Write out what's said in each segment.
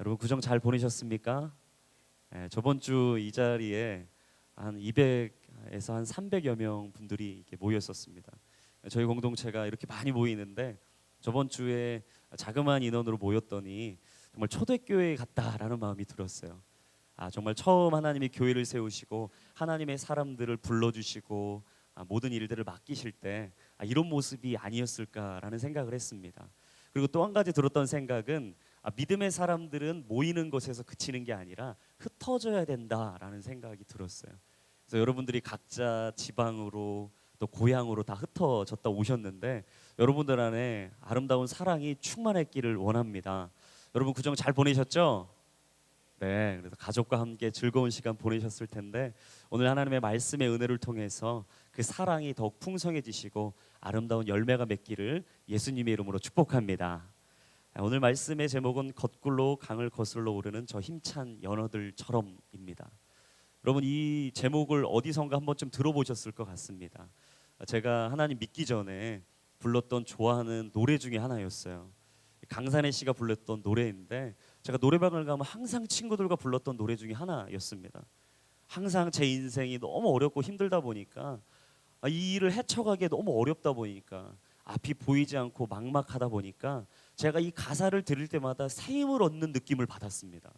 여러분 구정 잘 보내셨습니까? 저번 주 이 자리에 한 200에서 한 300여 명 분들이 이렇게 모였었습니다. 저희 공동체가 이렇게 많이 모이는데 저번 주에 자그마한 인원으로 모였더니 정말 초대교회 같다라는 마음이 들었어요. 정말 처음 하나님이 교회를 세우시고 하나님의 사람들을 불러주시고 모든 일들을 맡기실 때 이런 모습이 아니었을까라는 생각을 했습니다. 그리고 또 한 가지 들었던 생각은 믿음의 사람들은 모이는 것에서 그치는 게 아니라 흩어져야 된다라는 생각이 들었어요. 그래서 여러분들이 각자 지방으로 또 고향으로 다 흩어졌다 오셨는데 여러분들 안에 아름다운 사랑이 충만했기를 원합니다. 여러분 구정 잘 보내셨죠? 네, 그래서 가족과 함께 즐거운 시간 보내셨을 텐데 오늘 하나님의 말씀의 은혜를 통해서 그 사랑이 더욱 풍성해지시고 아름다운 열매가 맺기를 예수님의 이름으로 축복합니다. 오늘 말씀의 제목은 거꾸로 강을 거슬러 오르는 저 힘찬 연어들처럼입니다. 여러분 이 제목을 어디선가 한번 좀 들어보셨을 것 같습니다. 제가 하나님 믿기 전에 불렀던 좋아하는 노래 중에 하나였어요. 강산의 씨가 불렀던 노래인데 제가 노래방을 가면 항상 친구들과 불렀던 노래 중에 하나였습니다. 항상 제 인생이 너무 어렵고 힘들다 보니까 이 일을 헤쳐가기에 너무 어렵다 보니까 앞이 보이지 않고 막막하다 보니까 제가 이 가사를 들을 때마다 새 힘을 얻는 느낌을 받았습니다.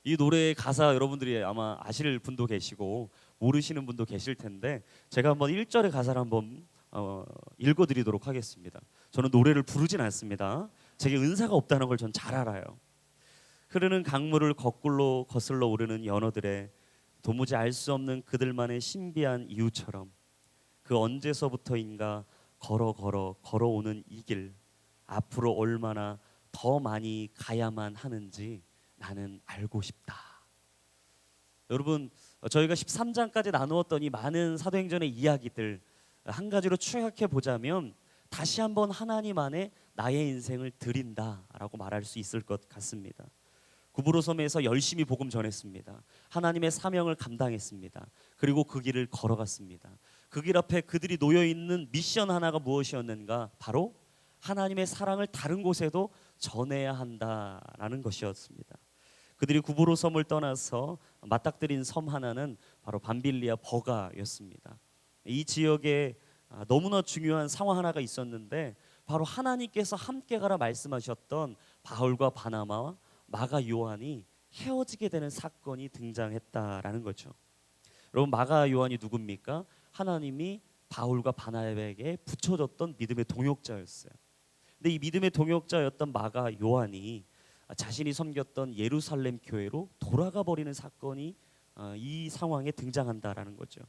이 노래의 가사 여러분들이 아마 아실 분도 계시고 모르시는 분도 계실 텐데 제가 한번 1절의 가사를 한번 읽어드리도록 하겠습니다. 저는 노래를 부르진 않습니다. 제게 은사가 없다는 걸 전 잘 알아요. 흐르는 강물을 거꾸로 거슬러 오르는 연어들의 도무지 알 수 없는 그들만의 신비한 이유처럼 그 언제서부터인가 걸어오는 이 길 앞으로 얼마나 더 많이 가야만 하는지 나는 알고 싶다. 여러분 저희가 13장까지 나누었던 이 많은 사도행전의 이야기들 한 가지로 추격해 보자면 다시 한번 하나님 안에 나의 인생을 드린다라고 말할 수 있을 것 같습니다. 구브로 섬에서 열심히 복음 전했습니다. 하나님의 사명을 감당했습니다. 그리고 그 길을 걸어갔습니다. 그 길 앞에 그들이 놓여 있는 미션 하나가 무엇이었는가? 바로 하나님의 사랑을 다른 곳에도 전해야 한다라는 것이었습니다. 그들이 구브로 섬을 떠나서 맞닥뜨린 섬 하나는 바로 밤빌리아 버가였습니다. 이 지역에 너무나 중요한 상황 하나가 있었는데 바로 하나님께서 함께 가라 말씀하셨던 바울과 바나바와 마가 요한이 헤어지게 되는 사건이 등장했다라는 거죠. 여러분 마가 요한이 누굽니까? 하나님이 바울과 바나바에게 붙여줬던 믿음의 동역자였어요. 근데 이 믿음의 동역자였던 마가 요한이 자신이 섬겼던 예루살렘 교회로 돌아가 버리는 사건이 이 상황에 등장한다라는 거죠.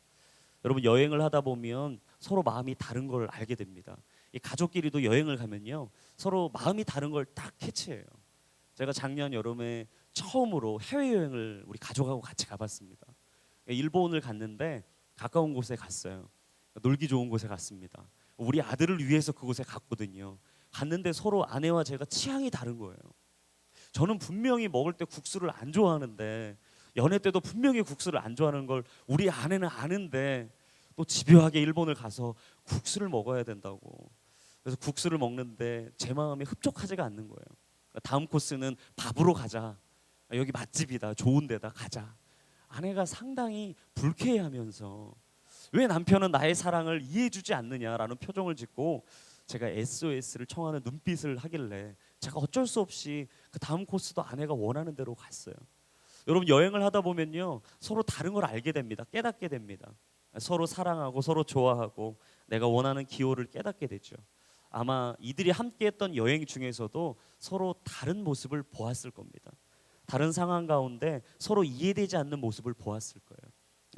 여러분 여행을 하다 보면 서로 마음이 다른 걸 알게 됩니다. 이 가족끼리도 여행을 가면요 서로 마음이 다른 걸 딱 캐치해요. 제가 작년 여름에 처음으로 해외여행을 우리 가족하고 같이 가봤습니다. 일본을 갔는데 가까운 곳에 갔어요. 놀기 좋은 곳에 갔습니다. 우리 아들을 위해서 그곳에 갔거든요. 갔는데 서로 아내와 제가 취향이 다른 거예요. 저는 분명히 먹을 때 국수를 안 좋아하는데 연애 때도 분명히 국수를 안 좋아하는 걸 우리 아내는 아는데 또 집요하게 일본을 가서 국수를 먹어야 된다고. 그래서 국수를 먹는데 제 마음에 흡족하지가 않는 거예요. 다음 코스는 밥으로 가자. 여기 맛집이다. 좋은 데다 가자. 아내가 상당히 불쾌해하면서 왜 남편은 나의 사랑을 이해해주지 않느냐라는 표정을 짓고 제가 SOS를 청하는 눈빛을 하길래 제가 어쩔 수 없이 그 다음 코스도 아내가 원하는 대로 갔어요. 여러분 여행을 하다 보면요 서로 다른 걸 알게 됩니다. 깨닫게 됩니다. 서로 사랑하고 서로 좋아하고 내가 원하는 기호를 깨닫게 되죠. 아마 이들이 함께했던 여행 중에서도 서로 다른 모습을 보았을 겁니다. 다른 상황 가운데 서로 이해되지 않는 모습을 보았을 거예요.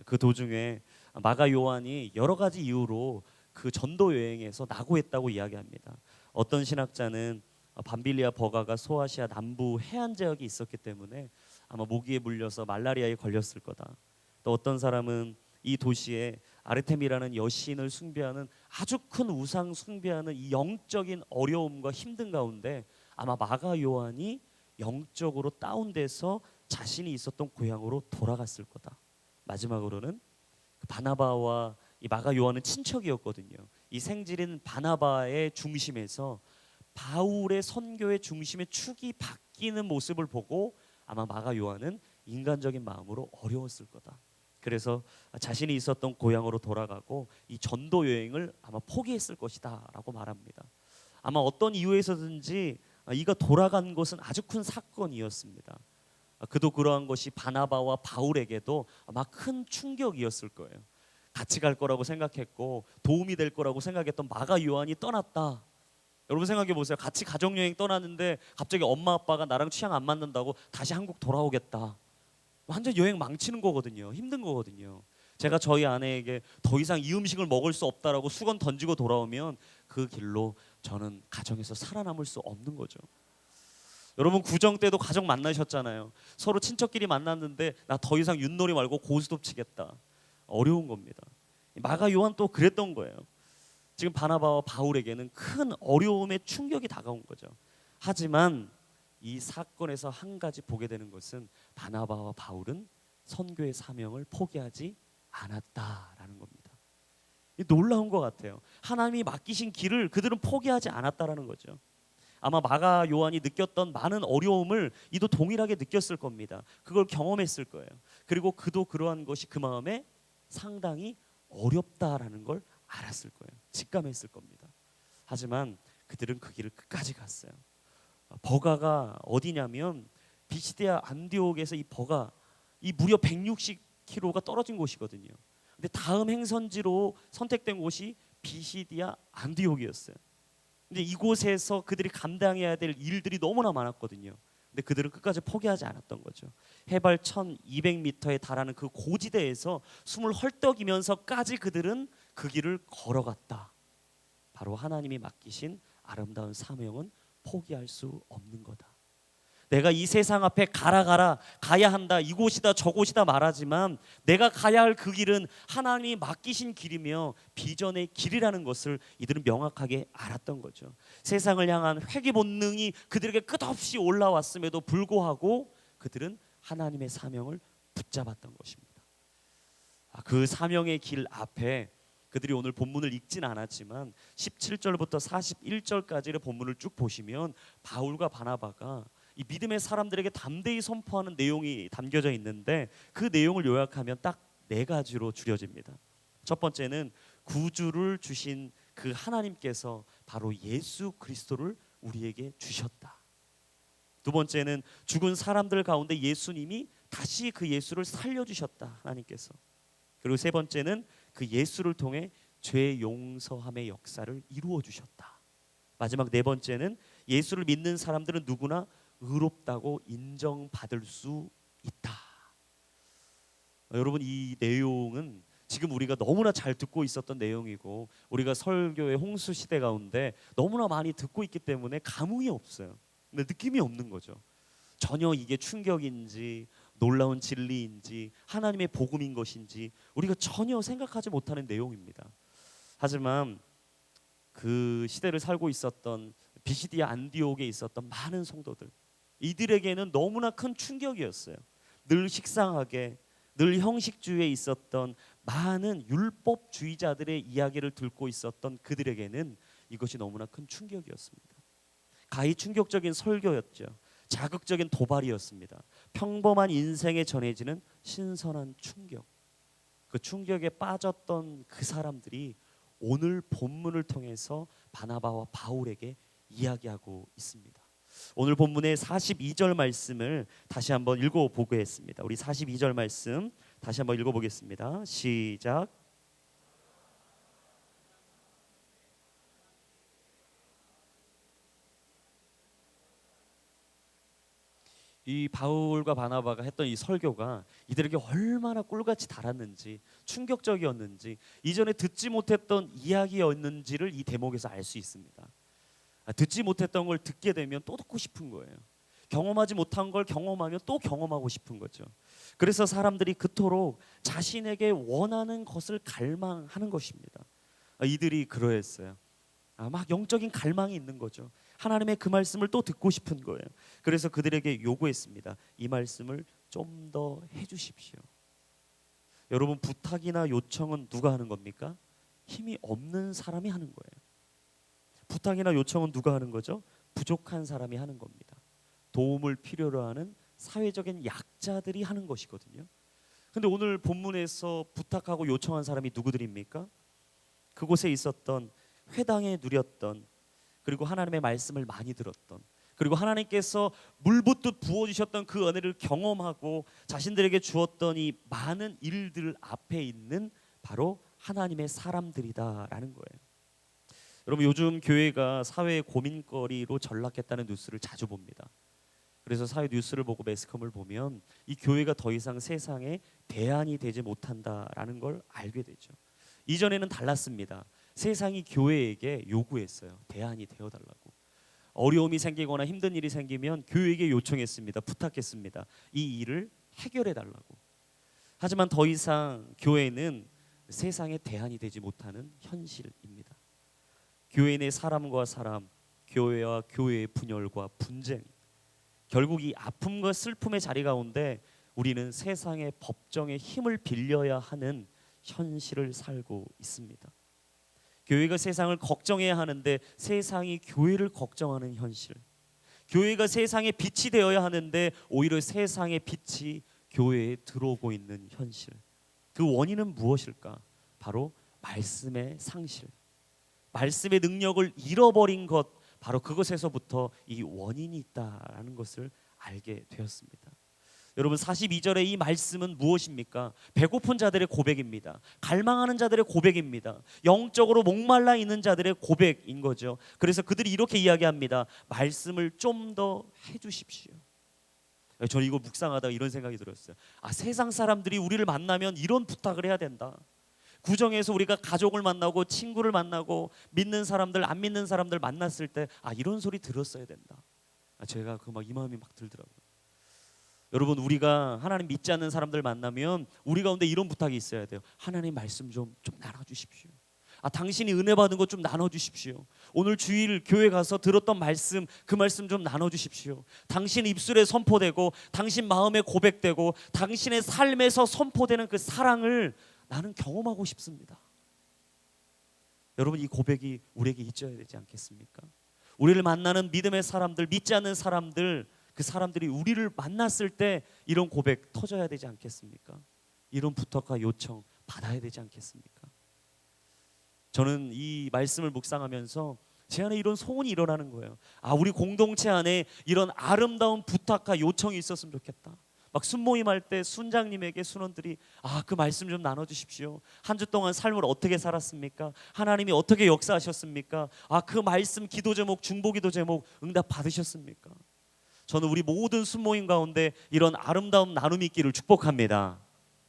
그 도중에 마가 요한이 여러 가지 이유로 그 전도 여행에서 낙오했다고 이야기합니다. 어떤 신학자는 밤빌리아 버가가 소아시아 남부 해안 지역에 있었기 때문에 아마 모기에 물려서 말라리아에 걸렸을 거다. 또 어떤 사람은 이 도시에 아르테미라는 여신을 숭배하는 아주 큰 우상 숭배하는 이 영적인 어려움과 힘든 가운데 아마 마가 요한이 영적으로 다운돼서 자신이 있었던 고향으로 돌아갔을 거다. 마지막으로는 바나바와 이 마가 요한은 친척이었거든요. 이 생질인 바나바의 중심에서 바울의 선교의 중심의 축이 바뀌 바뀌는 모습을 보고 아마 마가 요한은 인간적인 마음으로 어려웠을 거다. 그래서 자신이 있었던 고향으로 돌아가고 이 전도 여행을 아마 포기했을 것이다라고 말합니다. 아마 어떤 이유에서든지 이가 돌아간 것은 아주 큰 사건이었습니다. 그도 그러한 것이 바나바와 바울에게도 아마 큰 충격이었을 거예요. 같이 갈 거라고 생각했고 도움이 될 거라고 생각했던 마가 요한이 떠났다. 여러분 생각해 보세요. 같이 가족여행 떠났는데 갑자기 엄마 아빠가 나랑 취향 안 맞는다고 다시 한국 돌아오겠다. 완전 여행 망치는 거거든요. 힘든 거거든요. 제가 저희 아내에게 더 이상 이 음식을 먹을 수 없다라고 수건 던지고 돌아오면 그 길로 저는 가정에서 살아남을 수 없는 거죠. 여러분 구정 때도 가족 만나셨잖아요. 서로 친척끼리 만났는데 나 더 이상 윷놀이 말고 고스톱 치겠다. 어려운 겁니다. 마가 요한 또 그랬던 거예요. 지금 바나바와 바울에게는 큰 어려움의 충격이 다가온 거죠. 하지만 이 사건에서 한 가지 보게 되는 것은 바나바와 바울은 선교의 사명을 포기하지 않았다라는 겁니다. 놀라운 것 같아요. 하나님이 맡기신 길을 그들은 포기하지 않았다라는 거죠. 아마 마가 요한이 느꼈던 많은 어려움을 이도 동일하게 느꼈을 겁니다. 그걸 경험했을 거예요. 그리고 그도 그러한 것이 그 마음에 상당히 어렵다라는 걸 알았을 거예요. 직감했을 겁니다. 하지만 그들은 그 길을 끝까지 갔어요. 버가가 어디냐면 비시디아 안디옥에서 이 버가 이 무려 160km가 떨어진 곳이거든요. 근데 다음 행선지로 선택된 곳이 비시디아 안디옥이었어요. 근데 이곳에서 그들이 감당해야 될 일들이 너무나 많았거든요. 근데 그들은 끝까지 포기하지 않았던 거죠. 해발 1200m에 달하는 그 고지대에서 숨을 헐떡이면서까지 그들은 그 길을 걸어갔다. 바로 하나님이 맡기신 아름다운 사명은 포기할 수 없는 거다. 내가 이 세상 앞에 가라 가야 한다, 이곳이다 저곳이다 말하지만 내가 가야 할 그 길은 하나님이 맡기신 길이며 비전의 길이라는 것을 이들은 명확하게 알았던 거죠. 세상을 향한 회개 본능이 그들에게 끝없이 올라왔음에도 불구하고 그들은 하나님의 사명을 붙잡았던 것입니다. 그 사명의 길 앞에 그들이 오늘 본문을 읽진 않았지만 17절부터 41절까지의 본문을 쭉 보시면 바울과 바나바가 이 믿음의 사람들에게 담대히 선포하는 내용이 담겨져 있는데 그 내용을 요약하면 딱 네 가지로 줄여집니다. 첫 번째는 구주를 주신 그 하나님께서 바로 예수 그리스도를 우리에게 주셨다. 두 번째는 죽은 사람들 가운데 예수님이 다시 그 예수를 살려주셨다, 하나님께서. 그리고 세 번째는 그 예수를 통해 죄 용서함의 역사를 이루어 주셨다. 마지막 네 번째는 예수를 믿는 사람들은 누구나 의롭다고 인정받을 수 있다. 여러분 이 내용은 지금 우리가 너무나 잘 듣고 있었던 내용이고 우리가 설교의 홍수 시대 가운데 너무나 많이 듣고 있기 때문에 감흥이 없어요. 근데 느낌이 없는 거죠. 전혀 이게 충격인지 놀라운 진리인지 하나님의 복음인 것인지 우리가 전혀 생각하지 못하는 내용입니다. 하지만 그 시대를 살고 있었던 비시디아 안디옥에 있었던 많은 성도들, 이들에게는 너무나 큰 충격이었어요. 늘 식상하게 늘 형식주의에 있었던 많은 율법주의자들의 이야기를 듣고 있었던 그들에게는 이것이 너무나 큰 충격이었습니다. 가히 충격적인 설교였죠. 자극적인 도발이었습니다. 평범한 인생에 전해지는 신선한 충격. 그 충격에 빠졌던 그 사람들이 오늘 본문을 통해서 바나바와 바울에게 이야기하고 있습니다. 오늘 본문의 42절 말씀을 다시 한번 읽어보겠습니다. 우리 42절 말씀 다시 한번 읽어보겠습니다. 시작. 이 바울과 바나바가 했던 이 설교가 이들에게 얼마나 꿀같이 달았는지, 충격적이었는지, 이전에 듣지 못했던 이야기였는지를 이 대목에서 알 수 있습니다. 듣지 못했던 걸 듣게 되면 또 듣고 싶은 거예요. 경험하지 못한 걸 경험하면 또 경험하고 싶은 거죠. 그래서 사람들이 그토록 자신에게 원하는 것을 갈망하는 것입니다. 이들이 그러했어요. 막 영적인 갈망이 있는 거죠. 하나님의 그 말씀을 또 듣고 싶은 거예요. 그래서 그들에게 요구했습니다. 이 말씀을 좀 더 해주십시오. 여러분 부탁이나 요청은 누가 하는 겁니까? 힘이 없는 사람이 하는 거예요. 부탁이나 요청은 누가 하는 거죠? 부족한 사람이 하는 겁니다. 도움을 필요로 하는 사회적인 약자들이 하는 것이거든요. 근데 오늘 본문에서 부탁하고 요청한 사람이 누구들입니까? 그곳에 있었던, 회당에 누렸던, 그리고 하나님의 말씀을 많이 들었던, 그리고 하나님께서 물붓듯 부어주셨던 그 은혜를 경험하고 자신들에게 주었던 이 많은 일들 앞에 있는 바로 하나님의 사람들이다라는 거예요. 여러분, 요즘 교회가 사회의 고민거리로 전락했다는 뉴스를 자주 봅니다. 그래서 사회 뉴스를 보고 매스컴을 보면 이 교회가 더 이상 세상에 대안이 되지 못한다라는 걸 알게 되죠. 이전에는 달랐습니다. 세상이 교회에게 요구했어요. 대안이 되어달라고. 어려움이 생기거나 힘든 일이 생기면 교회에게 요청했습니다. 부탁했습니다. 이 일을 해결해 달라고. 하지만 더 이상 교회는 세상에 대안이 되지 못하는 현실입니다. 교회 내 사람과 사람, 교회와 교회의 분열과 분쟁, 결국 이 아픔과 슬픔의 자리 가운데 우리는 세상의 법정의 힘을 빌려야 하는 현실을 살고 있습니다. 교회가 세상을 걱정해야 하는데 세상이 교회를 걱정하는 현실, 교회가 세상의 빛이 되어야 하는데 오히려 세상의 빛이 교회에 들어오고 있는 현실. 그 원인은 무엇일까? 바로 말씀의 상실, 말씀의 능력을 잃어버린 것, 바로 그것에서부터 이 원인이 있다라는 것을 알게 되었습니다. 여러분, 42절의 이 말씀은 무엇입니까? 배고픈 자들의 고백입니다. 갈망하는 자들의 고백입니다. 영적으로 목말라 있는 자들의 고백인 거죠. 그래서 그들이 이렇게 이야기합니다. 말씀을 좀 더 해주십시오. 저는 이거 묵상하다가 이런 생각이 들었어요. 세상 사람들이 우리를 만나면 이런 부탁을 해야 된다. 구정에서 우리가 가족을 만나고 친구를 만나고 믿는 사람들 안 믿는 사람들 만났을 때 이런 소리 들었어야 된다. 제가 이 마음이 막 들더라고요. 여러분, 우리가 하나님 믿지 않는 사람들 만나면 우리 가운데 이런 부탁이 있어야 돼요. 하나님 말씀 좀 나눠주십시오. 당신이 은혜 받은 것 좀 나눠주십시오. 오늘 주일 교회 가서 들었던 말씀, 그 말씀 좀 나눠주십시오. 당신 입술에 선포되고 당신 마음에 고백되고 당신의 삶에서 선포되는 그 사랑을 나는 경험하고 싶습니다. 여러분, 이 고백이 우리에게 있어야 되지 않겠습니까? 우리를 만나는 믿음의 사람들, 믿지 않는 사람들, 그 사람들이 우리를 만났을 때 이런 고백 터져야 되지 않겠습니까? 이런 부탁과 요청 받아야 되지 않겠습니까? 저는 이 말씀을 묵상하면서 제 안에 이런 소원이 일어나는 거예요. 우리 공동체 안에 이런 아름다운 부탁과 요청이 있었으면 좋겠다. 막 순모임 할 때 순장님에게 순원들이 그 말씀 좀 나눠주십시오. 한 주 동안 삶을 어떻게 살았습니까? 하나님이 어떻게 역사하셨습니까? 그 말씀 기도 제목, 중보기도 제목 응답 받으셨습니까? 저는 우리 모든 순모임 가운데 이런 아름다운 나눔이 있기를 축복합니다.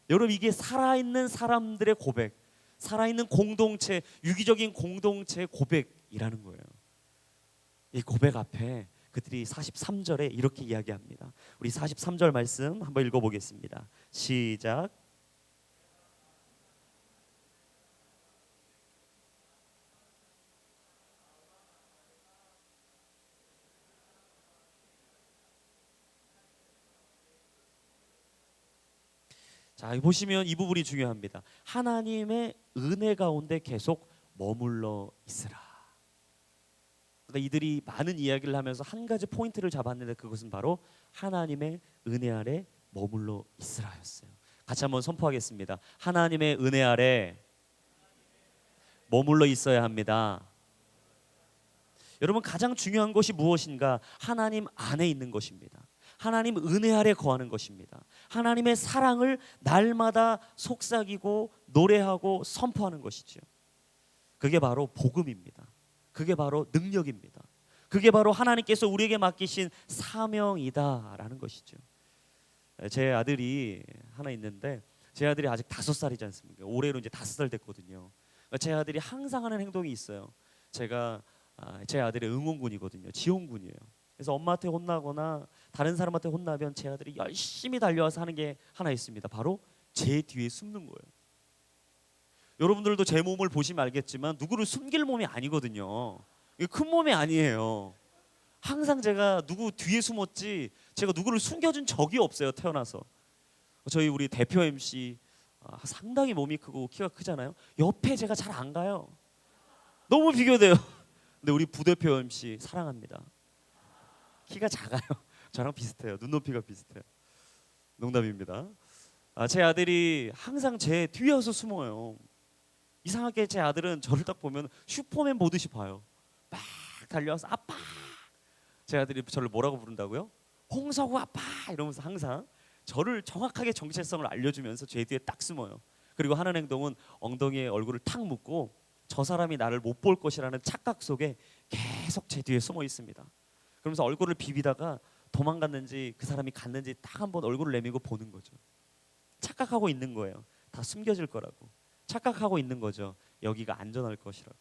여러분, 이게 살아있는 사람들의 고백, 살아있는 공동체, 유기적인 공동체의 고백이라는 거예요. 이 고백 앞에 그들이 43절에 이렇게 이야기합니다. 우리 43절 말씀 한번 읽어보겠습니다. 시작. 자, 보시면 이 부분이 중요합니다. 하나님의 은혜 가운데 계속 머물러 있으라. 그러니까 이들이 많은 이야기를 하면서 한 가지 포인트를 잡았는데 그것은 바로 하나님의 은혜 아래 머물러 있으라였어요. 같이 한번 선포하겠습니다. 하나님의 은혜 아래 머물러 있어야 합니다. 여러분, 가장 중요한 것이 무엇인가? 하나님 안에 있는 것입니다. 하나님 은혜 아래 거하는 것입니다. 하나님의 사랑을 날마다 속삭이고 노래하고 선포하는 것이죠. 그게 바로 복음입니다. 그게 바로 능력입니다. 그게 바로 하나님께서 우리에게 맡기신 사명이다라는 것이죠. 제 아들이 하나 있는데 제 아들이 아직 5살이지 않습니까? 올해로 이제 5살 됐거든요. 제 아들이 항상 하는 행동이 있어요. 제가 제 아들의 응원군이거든요. 지원군이에요. 그래서 엄마한테 혼나거나 다른 사람한테 혼나면 제 아들이 열심히 달려와서 하는 게 하나 있습니다. 바로 제 뒤에 숨는 거예요. 여러분들도 제 몸을 보시면 알겠지만 누구를 숨길 몸이 아니거든요. 이게 큰 몸이 아니에요. 항상 제가 누구 뒤에 숨었지 제가 누구를 숨겨준 적이 없어요. 태어나서. 저희 우리 대표 MC 상당히 몸이 크고 키가 크잖아요. 옆에 제가 잘 안 가요. 너무 비교돼요. 근데 우리 부대표 MC 사랑합니다. 키가 작아요. 저랑 비슷해요. 눈높이가 비슷해요. 농담입니다. 제 아들이 항상 제 뒤에 와서 숨어요. 이상하게 제 아들은 저를 딱 보면 슈퍼맨 보듯이 봐요. 막 달려와서 아빠. 제 아들이 저를 뭐라고 부른다고요? 홍석우 아빠 이러면서 항상 저를 정확하게 정체성을 알려주면서 제 뒤에 딱 숨어요. 그리고 하는 행동은 엉덩이에 얼굴을 탁 묶고 저 사람이 나를 못 볼 것이라는 착각 속에 계속 제 뒤에 숨어 있습니다. 그러면서 얼굴을 비비다가 도망갔는지 그 사람이 갔는지 딱 한번 얼굴을 내밀고 보는 거죠. 착각하고 있는 거예요. 다 숨겨질 거라고. 착각하고 있는 거죠. 여기가 안전할 것이라고.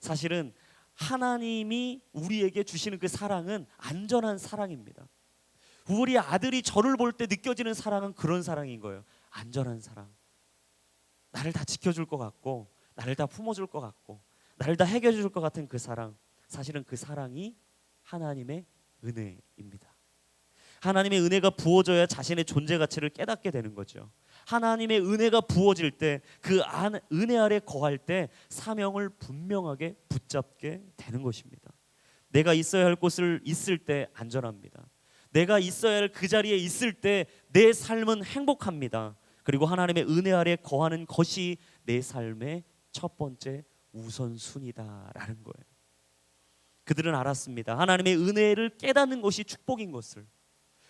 사실은 하나님이 우리에게 주시는 그 사랑은 안전한 사랑입니다. 우리 아들이 저를 볼 때 느껴지는 사랑은 그런 사랑인 거예요. 안전한 사랑. 나를 다 지켜줄 것 같고, 나를 다 품어줄 것 같고, 나를 다 해결해줄 것 같은 그 사랑. 사실은 그 사랑이 하나님의 은혜입니다. 하나님의 은혜가 부어져야 자신의 존재 가치를 깨닫게 되는 거죠. 하나님의 은혜가 부어질 때 그 은혜 아래 거할 때 사명을 분명하게 붙잡게 되는 것입니다. 내가 있어야 할 곳을 있을 때 안전합니다. 내가 있어야 할 그 자리에 있을 때 내 삶은 행복합니다. 그리고 하나님의 은혜 아래 거하는 것이 내 삶의 첫 번째 우선순위다라는 거예요. 그들은 알았습니다. 하나님의 은혜를 깨닫는 것이 축복인 것을.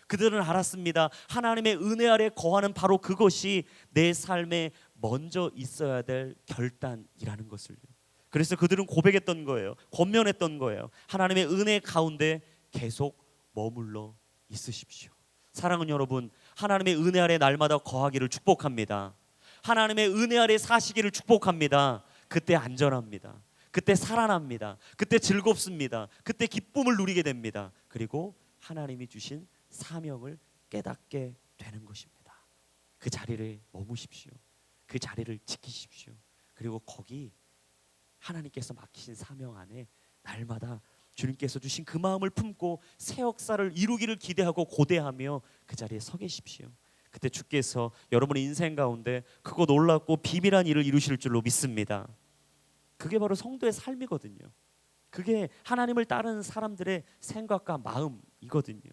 그들은 알았습니다. 하나님의 은혜 아래 거하는 바로 그것이 내 삶에 먼저 있어야 될 결단이라는 것을요. 그래서 그들은 고백했던 거예요. 권면했던 거예요. 하나님의 은혜 가운데 계속 머물러 있으십시오. 사랑하는 여러분, 하나님의 은혜 아래 날마다 거하기를 축복합니다. 하나님의 은혜 아래 사시기를 축복합니다. 그때 안전합니다. 그때 살아납니다. 그때 즐겁습니다. 그때 기쁨을 누리게 됩니다. 그리고 하나님이 주신 사명을 깨닫게 되는 것입니다. 그 자리를 머무십시오. 그 자리를 지키십시오. 그리고 거기 하나님께서 맡기신 사명 안에 날마다 주님께서 주신 그 마음을 품고 새 역사를 이루기를 기대하고 고대하며 그 자리에 서 계십시오. 그때 주께서 여러분의 인생 가운데 크고 놀랍고 비밀한 일을 이루실 줄로 믿습니다. 그게 바로 성도의 삶이거든요. 그게 하나님을 따르는 사람들의 생각과 마음이거든요.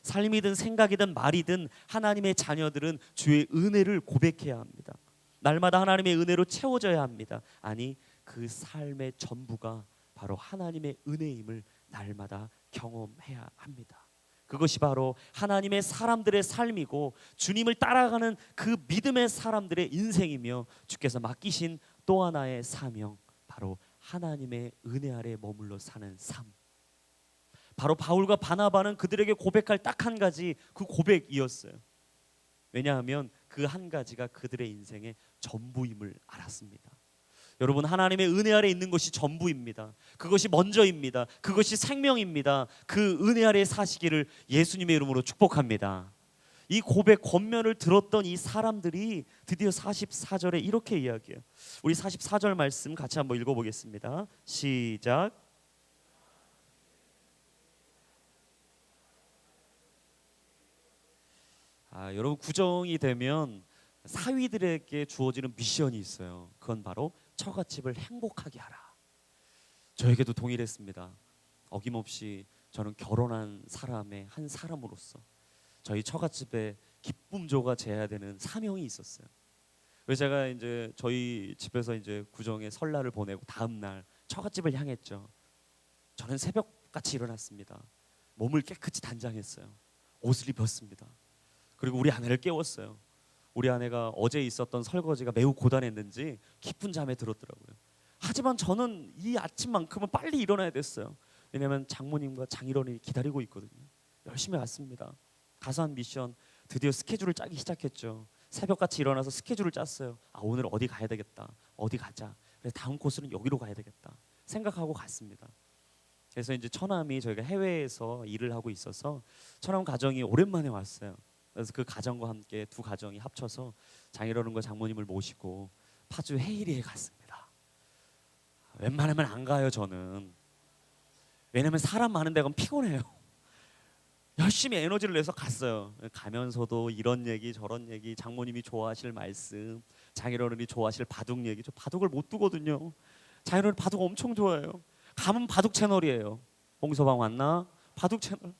삶이든 생각이든 말이든 하나님의 자녀들은 주의 은혜를 고백해야 합니다. 날마다 하나님의 은혜로 채워져야 합니다. 아니, 그 삶의 전부가 바로 하나님의 은혜임을 날마다 경험해야 합니다. 그것이 바로 하나님의 사람들의 삶이고 주님을 따라가는 그 믿음의 사람들의 인생이며 주께서 맡기신 또 하나의 사명, 바로 하나님의 은혜 아래 머물러 사는 삶. 바로 바울과 바나바는 그들에게 고백할 딱 한 가지, 그 고백이었어요. 왜냐하면 그 한 가지가 그들의 인생의 전부임을 알았습니다. 여러분, 하나님의 은혜 아래 있는 것이 전부입니다. 그것이 먼저입니다. 그것이 생명입니다. 그 은혜 아래 사시기를 예수님의 이름으로 축복합니다. 이 고백 권면을 들었던 이 사람들이 드디어 44절에 이렇게 이야기해요. 우리 44절 말씀 같이 한번 읽어보겠습니다. 시작. 여러분, 구정이 되면 사위들에게 주어지는 미션이 있어요. 그건 바로 처갓집을 행복하게 하라. 저에게도 동일했습니다. 어김없이 저는 결혼한 사람의 한 사람으로서 저희 처갓집에 기쁨조가 재야 되는 사명이 있었어요. 그래서 제가 이제 저희 집에서 이제 구정에 설날을 보내고 다음 날 처갓집을 향했죠. 저는 새벽같이 일어났습니다. 몸을 깨끗이 단장했어요. 옷을 입었습니다. 그리고 우리 아내를 깨웠어요. 우리 아내가 어제 있었던 설거지가 매우 고단했는지 깊은 잠에 들었더라고요. 하지만 저는 이 아침만큼은 빨리 일어나야 됐어요. 왜냐하면 장모님과 장인어른이 기다리고 있거든요. 열심히 왔습니다. 가서 한 미션, 드디어 스케줄을 짜기 시작했죠. 새벽같이 일어나서 스케줄을 짰어요. 오늘 어디 가야 되겠다. 어디 가자. 그래서 다음 코스는 여기로 가야 되겠다 생각하고 갔습니다. 그래서 이제 처남이, 저희가 해외에서 일을 하고 있어서 처남 가정이 오랜만에 왔어요. 그래서 그 가정과 함께 두 가정이 합쳐서 장인어른과 장모님을 모시고 파주 헤이리에 갔습니다. 웬만하면 안 가요, 저는. 왜냐면 사람 많은 데 가면 피곤해요. 열심히 에너지를 내서 갔어요. 가면서도 이런 얘기 저런 얘기, 장모님이 좋아하실 말씀, 장인어른이 좋아하실 바둑 얘기. 저 바둑을 못 두거든요. 장인어른 바둑 엄청 좋아해요. 가면 바둑 채널이에요. 홍서방 왔나? 바둑 채널.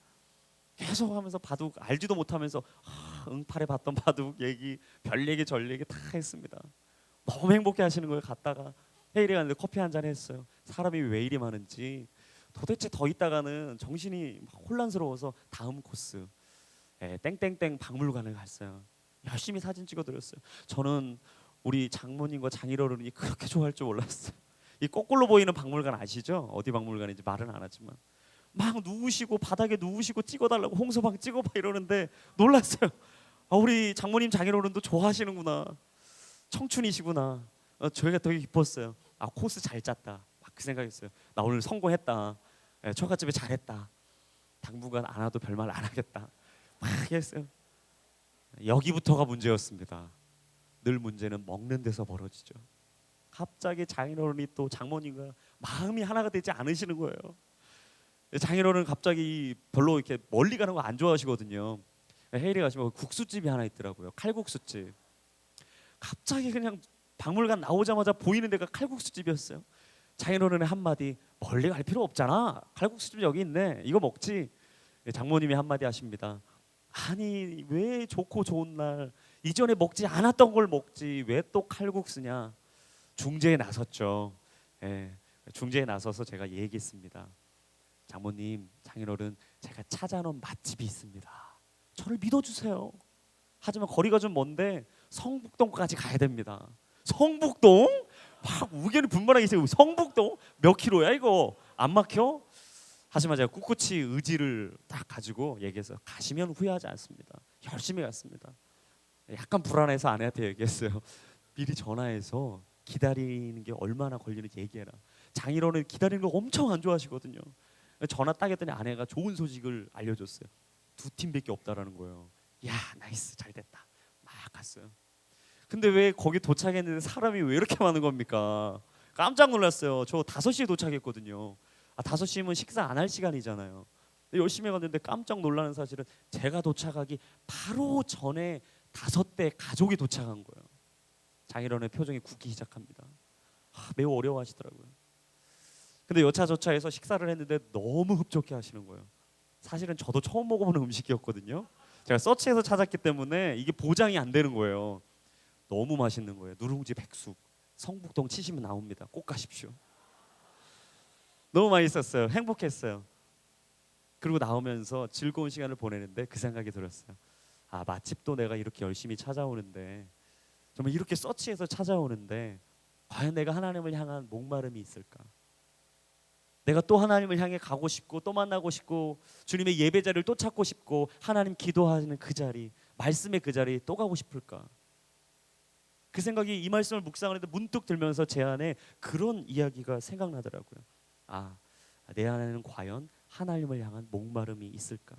계속 하면서 바둑 알지도 못하면서 응팔에 봤던 바둑 얘기, 별 얘기, 절 얘기 다 했습니다. 너무 행복해 하시는 거예요. 갔다가 헤이리 갔는데 커피 한 잔 했어요. 사람이 왜 이리 많은지 도대체 더 있다가는 정신이 막 혼란스러워서 다음 코스 땡땡땡 박물관을 갔어요. 열심히 사진 찍어드렸어요. 저는 우리 장모님과 장인어른이 그렇게 좋아할 줄 몰랐어요. 이 거꾸로 보이는 박물관 아시죠? 어디 박물관인지 말은 안 하지만 막 누우시고 바닥에 누우시고 찍어달라고 홍서방 찍어봐 이러는데 놀랐어요. 우리 장모님 장인어른도 좋아하시는구나. 청춘이시구나. 저희가 되게 기뻤어요. 코스 잘 짰다. 막 그 생각했어요. 나 오늘 성공했다. 처갓집에 잘했다. 당분간 안 와도 별말 안 하겠다. 막 했어요. 여기부터가 문제였습니다. 늘 문제는 먹는 데서 벌어지죠. 갑자기 장인어른이 또 장모님과 마음이 하나가 되지 않으시는 거예요. 장인어른은 갑자기 별로 이렇게 멀리 가는 거 안 좋아하시거든요. 헤이리 가시면 국수집이 하나 있더라고요. 칼국수집. 갑자기 그냥 박물관 나오자마자 보이는 데가 칼국수집이었어요. 장인어른의 한마디, 멀리 갈 필요 없잖아. 칼국수집 여기 있네. 이거 먹지. 장모님이 한마디 하십니다. 아니 왜 좋고 좋은 날 이전에 먹지 않았던 걸 먹지 왜 또 칼국수냐. 중재에 나섰죠. 중재에 나서서 제가 얘기했습니다. 장모님, 장인어른, 제가 찾아놓은 맛집이 있습니다. 저를 믿어주세요. 하지만 거리가 좀 먼데 성북동까지 가야 됩니다. 성북동? 막 의견이 분분하게 있어요. 성북동? 몇 킬로야 이거? 안 막혀? 하지만 제가 꿋꿋이 의지를 딱 가지고 얘기해서 가시면 후회하지 않습니다. 열심히 갔습니다. 약간 불안해서 아내한테 얘기했어요. 미리 전화해서 기다리는 게 얼마나 걸리는지 얘기해라. 장인어른 기다리는 거 엄청 안 좋아하시거든요. 전화 딱 했더니 아내가 좋은 소식을 알려줬어요. 2팀밖에 없다라는 거예요. 야 나이스 잘 됐다. 막 갔어요. 근데 왜 거기 도착했는데 사람이 왜 이렇게 많은 겁니까? 깜짝 놀랐어요. 저 5시에 도착했거든요. 5시면 식사 안 할 시간이잖아요. 열심히 갔는데 깜짝 놀라는 사실은 제가 도착하기 바로 전에 5대 가족이 도착한 거예요. 장인어른의 표정이 굳기 시작합니다. 매우 어려워하시더라고요. 근데 여차저차해서 식사를 했는데 너무 흡족해 하시는 거예요. 사실은 저도 처음 먹어보는 음식이었거든요. 제가 서치해서 찾았기 때문에 이게 보장이 안 되는 거예요. 너무 맛있는 거예요. 누룽지 백숙. 성북동 치시면 나옵니다. 꼭 가십시오. 너무 맛있었어요. 행복했어요. 그리고 나오면서 즐거운 시간을 보내는데 그 생각이 들었어요. 맛집도 내가 이렇게 열심히 찾아오는데 정말 이렇게 서치해서 찾아오는데 과연 내가 하나님을 향한 목마름이 있을까? 내가 또 하나님을 향해 가고 싶고 또 만나고 싶고 주님의 예배 자리를 또 찾고 싶고 하나님 기도하는 그 자리, 말씀의 그 자리 또 가고 싶을까? 그 생각이 이 말씀을 묵상하는데 문득 들면서 제 안에 그런 이야기가 생각나더라고요. 내 안에는 과연 하나님을 향한 목마름이 있을까?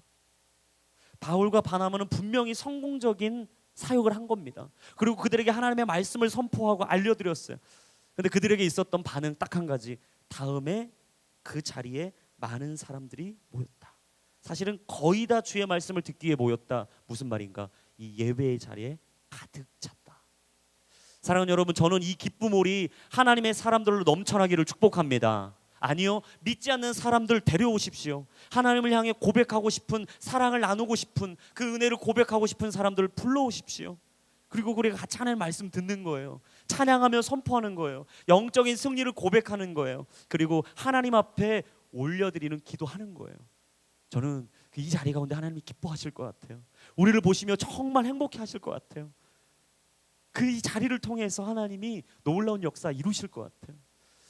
바울과 바나바는 분명히 성공적인 사역을 한 겁니다. 그리고 그들에게 하나님의 말씀을 선포하고 알려드렸어요. 근데 그들에게 있었던 반응 딱 한 가지. 다음에 그 자리에 많은 사람들이 모였다. 사실은 거의 다 주의 말씀을 듣기 위해 모였다. 무슨 말인가? 이 예배의 자리에 가득 찼다. 사랑하는 여러분, 저는 이 기쁨이 하나님의 사람들로 넘쳐나기를 축복합니다. 아니요, 믿지 않는 사람들 데려오십시오. 하나님을 향해 고백하고 싶은, 사랑을 나누고 싶은, 그 은혜를 고백하고 싶은 사람들을 불러오십시오. 그리고 우리가 같이 하나님의 말씀 듣는 거예요. 찬양하며 선포하는 거예요. 영적인 승리를 고백하는 거예요. 그리고 하나님 앞에 올려드리는 기도하는 거예요. 저는 이 자리 가운데 하나님이 기뻐하실 것 같아요. 우리를 보시며 정말 행복해 하실 것 같아요. 그 자리를 통해서 하나님이 놀라운 역사 이루실 것 같아요.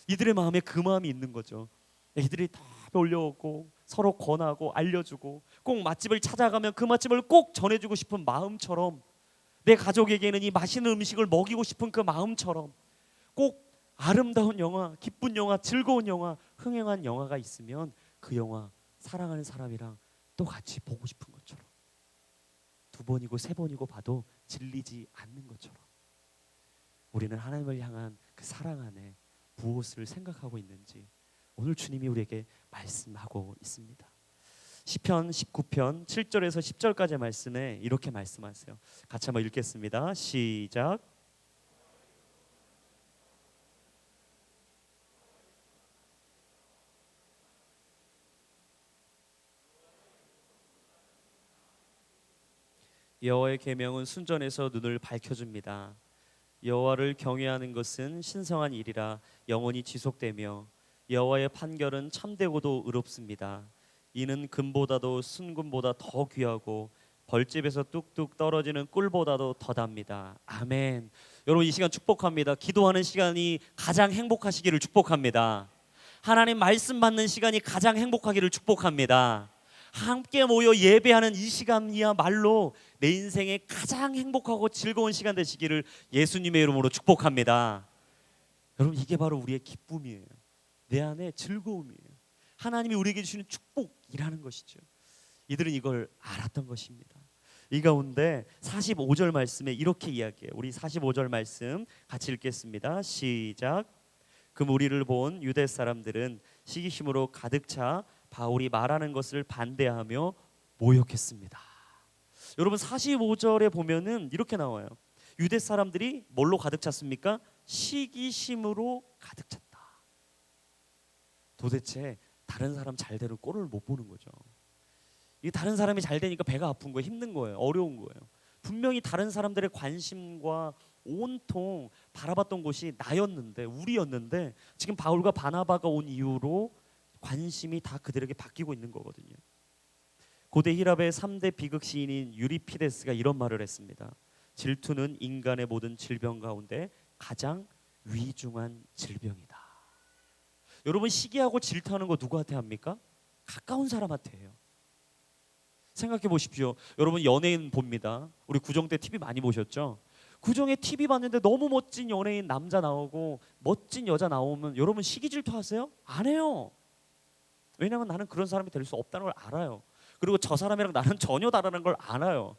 이들의 마음에 그 마음이 있는 거죠. 이들이 다 올려오고 서로 권하고 알려주고 꼭 맛집을 찾아가면 그 맛집을 꼭 전해주고 싶은 마음처럼, 내 가족에게는 이 맛있는 음식을 먹이고 싶은 그 마음처럼, 꼭 아름다운 영화, 기쁜 영화, 즐거운 영화, 흥행한 영화가 있으면 그 영화 사랑하는 사람이랑 또 같이 보고 싶은 것처럼, 2번이고 3번이고 봐도 질리지 않는 것처럼 우리는 하나님을 향한 그 사랑 안에 무엇을 생각하고 있는지 오늘 주님이 우리에게 말씀하고 있습니다. 시편 19편 7절에서 10절까지의 말씀에 이렇게 말씀하세요. 같이 한번 읽겠습니다. 시작. 여호와의 계명은 순전해서 눈을 밝혀줍니다. 여호와를 경외하는 것은 신성한 일이라 영원히 지속되며 여호와의 판결은 참되고도 의롭습니다. 이는 금보다도 순금보다 더 귀하고 벌집에서 뚝뚝 떨어지는 꿀보다도 더 답니다. 아멘. 여러분, 이 시간 축복합니다. 기도하는 시간이 가장 행복하시기를 축복합니다. 하나님 말씀 받는 시간이 가장 행복하기를 축복합니다. 함께 모여 예배하는 이 시간이야말로 내 인생의 가장 행복하고 즐거운 시간 되시기를 예수님의 이름으로 축복합니다. 여러분, 이게 바로 우리의 기쁨이에요. 내 안에 즐거움이에요. 하나님이 우리에게 주시는 축복이라는 것이죠. 이들은 이걸 알았던 것입니다. 이 가운데 45절 말씀에 이렇게 이야기해요. 우리 45절 말씀 같이 읽겠습니다. 시작. 그 무리를 본 유대 사람들은 시기심으로 가득 차 바울이 말하는 것을 반대하며 모욕했습니다. 여러분, 45절에 보면은 이렇게 나와요. 유대 사람들이 뭘로 가득 찼습니까? 시기심으로 가득 찼다. 도대체 다른 사람 잘 되는 꼴을 못 보는 거죠. 이 다른 사람이 잘 되니까 배가 아픈 거예요. 힘든 거예요. 어려운 거예요. 분명히 다른 사람들의 관심과 온통 바라봤던 곳이 나였는데, 우리였는데, 지금 바울과 바나바가 온 이후로 관심이 다 그들에게 바뀌고 있는 거거든요. 고대 히랍의 3대 비극 시인인 유리피데스가 이런 말을 했습니다. 질투는 인간의 모든 질병 가운데 가장 위중한 질병이다. 여러분, 시기하고 질투하는 거 누구한테 합니까? 가까운 사람한테 해요. 생각해 보십시오. 여러분, 연예인 봅니다. 우리 구정 때 TV 많이 보셨죠? 구정에 TV 봤는데 너무 멋진 연예인 남자 나오고 멋진 여자 나오면 여러분 시기 질투하세요? 안 해요. 왜냐하면 나는 그런 사람이 될 수 없다는 걸 알아요. 그리고 저 사람이랑 나는 전혀 다르는 걸 알아요.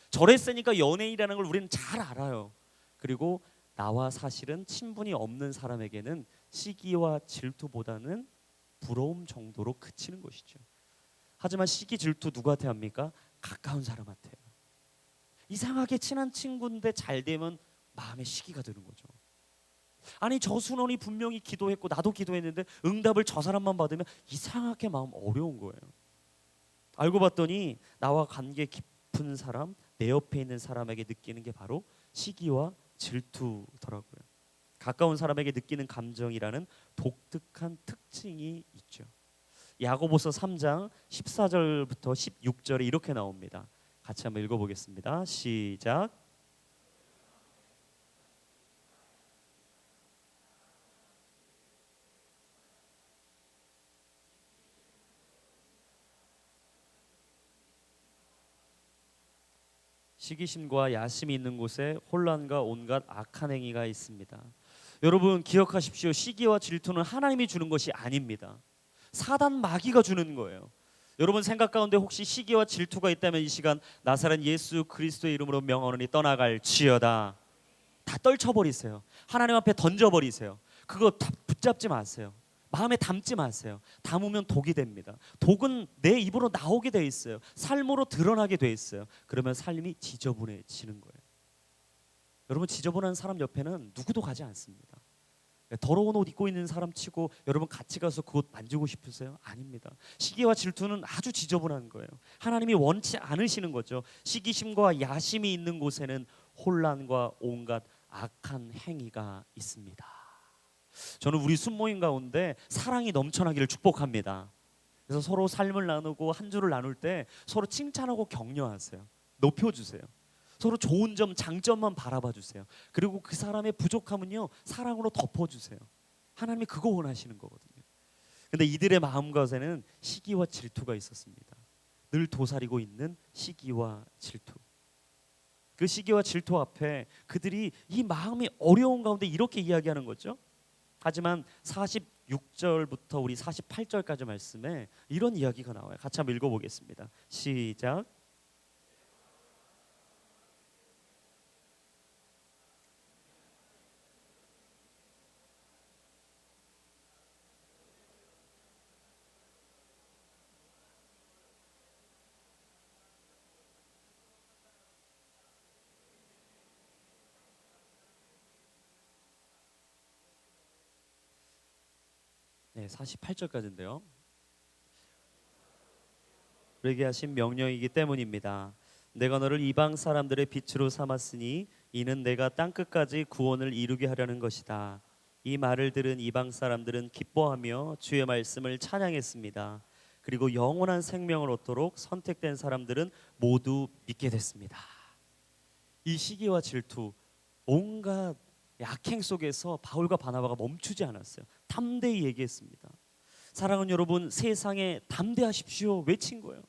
저랬으니까 연예인이라는 걸 우리는 잘 알아요. 그리고 나와 사실은 친분이 없는 사람에게는 시기와 질투보다는 부러움 정도로 그치는 것이죠. 하지만 시기 질투 누구한테 합니까? 가까운 사람한테. 이상하게 친한 친구인데 잘 되면 마음에 시기가 드는 거죠. 아니, 저 순원이 분명히 기도했고 나도 기도했는데 응답을 저 사람만 받으면 이상하게 마음 어려운 거예요. 알고 봤더니 나와 관계 깊은 사람, 내 옆에 있는 사람에게 느끼는 게 바로 시기와 질투더라고요. 가까운 사람에게 느끼는 감정이라는 독특한 특징이 있죠. 야고보서 3장 14절부터 16절에 이렇게 나옵니다. 같이 한번 읽어보겠습니다. 시작. 시기심과 야심이 있는 곳에 혼란과 온갖 악한 행위가 있습니다. 여러분, 기억하십시오. 시기와 질투는 하나님이 주는 것이 아닙니다. 사단 마귀가 주는 거예요. 여러분 생각 가운데 혹시 시기와 질투가 있다면 이 시간 나사렛 예수 그리스도의 이름으로 명하노니 떠나갈지어다. 다 떨쳐버리세요. 하나님 앞에 던져버리세요. 그거 다 붙잡지 마세요. 마음에 담지 마세요. 담으면 독이 됩니다. 독은 내 입으로 나오게 돼 있어요. 삶으로 드러나게 돼 있어요. 그러면 삶이 지저분해지는 거예요. 여러분, 지저분한 사람 옆에는 누구도 가지 않습니다. 더러운 옷 입고 있는 사람 치고 여러분 같이 가서 그 옷 만지고 싶으세요? 아닙니다. 시기와 질투는 아주 지저분한 거예요. 하나님이 원치 않으시는 거죠. 시기심과 야심이 있는 곳에는 혼란과 온갖 악한 행위가 있습니다. 저는 우리 순모임 가운데 사랑이 넘쳐나기를 축복합니다. 그래서 서로 삶을 나누고 한 주를 나눌 때 서로 칭찬하고 격려하세요. 높여주세요. 서로 좋은 점, 장점만 바라봐 주세요. 그리고 그 사람의 부족함은요, 사랑으로 덮어주세요. 하나님이 그거 원하시는 거거든요. 근데 이들의 마음가에는 시기와 질투가 있었습니다. 늘 도사리고 있는 시기와 질투. 그 시기와 질투 앞에 그들이 이 마음이 어려운 가운데 이렇게 이야기하는 거죠. 하지만 46절부터 우리 48절까지 말씀에 이런 이야기가 나와요. 같이 한번 읽어보겠습니다. 시작. 네, 48절까지인데요. 우리에게 하신 명령이기 때문입니다. 내가 너를 이방 사람들의 빛으로 삼았으니 이는 내가 땅 끝까지 구원을 이루게 하려는 것이다. 이 말을 들은 이방 사람들은 기뻐하며 주의 말씀을 찬양했습니다. 그리고 영원한 생명을 얻도록 선택된 사람들은 모두 믿게 됐습니다. 이 시기와 질투, 온갖 악행 속에서 바울과 바나바가 멈추지 않았어요. 담대히 얘기했습니다. 사랑하는 여러분, 세상에 담대하십시오 외친 거예요.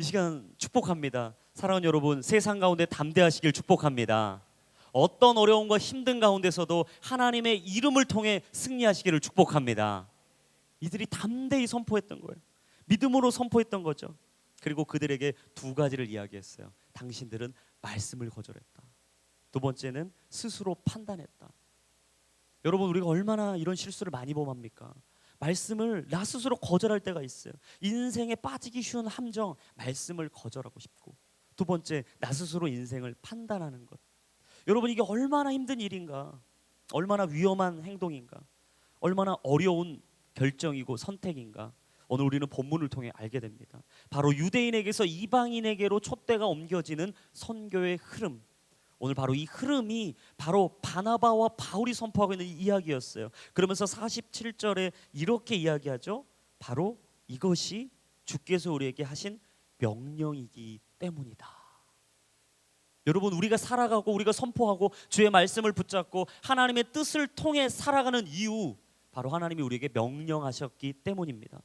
이 시간 축복합니다. 사랑하는 여러분, 세상 가운데 담대하시길 축복합니다. 어떤 어려움과 힘든 가운데서도 하나님의 이름을 통해 승리하시기를 축복합니다. 이들이 담대히 선포했던 거예요. 믿음으로 선포했던 거죠. 그리고 그들에게 두 가지를 이야기했어요. 당신들은 말씀을 거절했다. 두 번째는 스스로 판단했다. 여러분, 우리가 얼마나 이런 실수를 많이 범합니까? 말씀을 나 스스로 거절할 때가 있어요. 인생에 빠지기 쉬운 함정, 말씀을 거절하고 싶고, 두 번째, 나 스스로 인생을 판단하는 것. 여러분, 이게 얼마나 힘든 일인가, 얼마나 위험한 행동인가, 얼마나 어려운 결정이고 선택인가, 오늘 우리는 본문을 통해 알게 됩니다. 바로 유대인에게서 이방인에게로 촛대가 옮겨지는 선교의 흐름, 오늘 바로 이 흐름이 바로 바나바와 바울이 선포하고 있는 이야기였어요. 그러면서 47절에 이렇게 이야기하죠. 바로 이것이 주께서 우리에게 하신 명령이기 때문이다. 여러분, 우리가 살아가고 우리가 선포하고 주의 말씀을 붙잡고 하나님의 뜻을 통해 살아가는 이유, 바로 하나님이 우리에게 명령하셨기 때문입니다.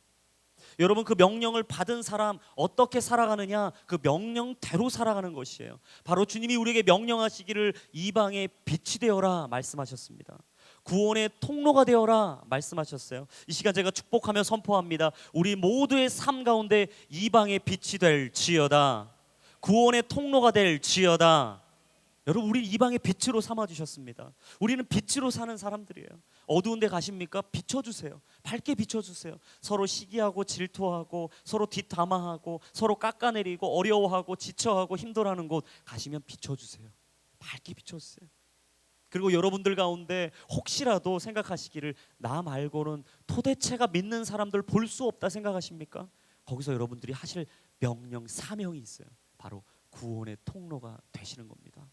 여러분, 그 명령을 받은 사람 어떻게 살아가느냐, 그 명령대로 살아가는 것이에요. 바로 주님이 우리에게 명령하시기를 이방의 빛이 되어라 말씀하셨습니다. 구원의 통로가 되어라 말씀하셨어요. 이 시간 제가 축복하며 선포합니다. 우리 모두의 삶 가운데 이방의 빛이 될지어다, 구원의 통로가 될지어다. 여러분, 우리 이방의 빛으로 삼아주셨습니다. 우리는 빛으로 사는 사람들이에요. 어두운 데 가십니까? 비춰주세요. 밝게 비춰주세요. 서로 시기하고 질투하고 서로 뒷담화하고 서로 깎아내리고 어려워하고 지쳐하고 힘들어하는 곳 가시면 비춰주세요. 밝게 비춰주세요. 그리고 여러분들 가운데 혹시라도 생각하시기를 나 말고는 도대체가 믿는 사람들 볼 수 없다 생각하십니까? 거기서 여러분들이 하실 명령, 사명이 있어요. 바로 구원의 통로가 되시는 겁니다.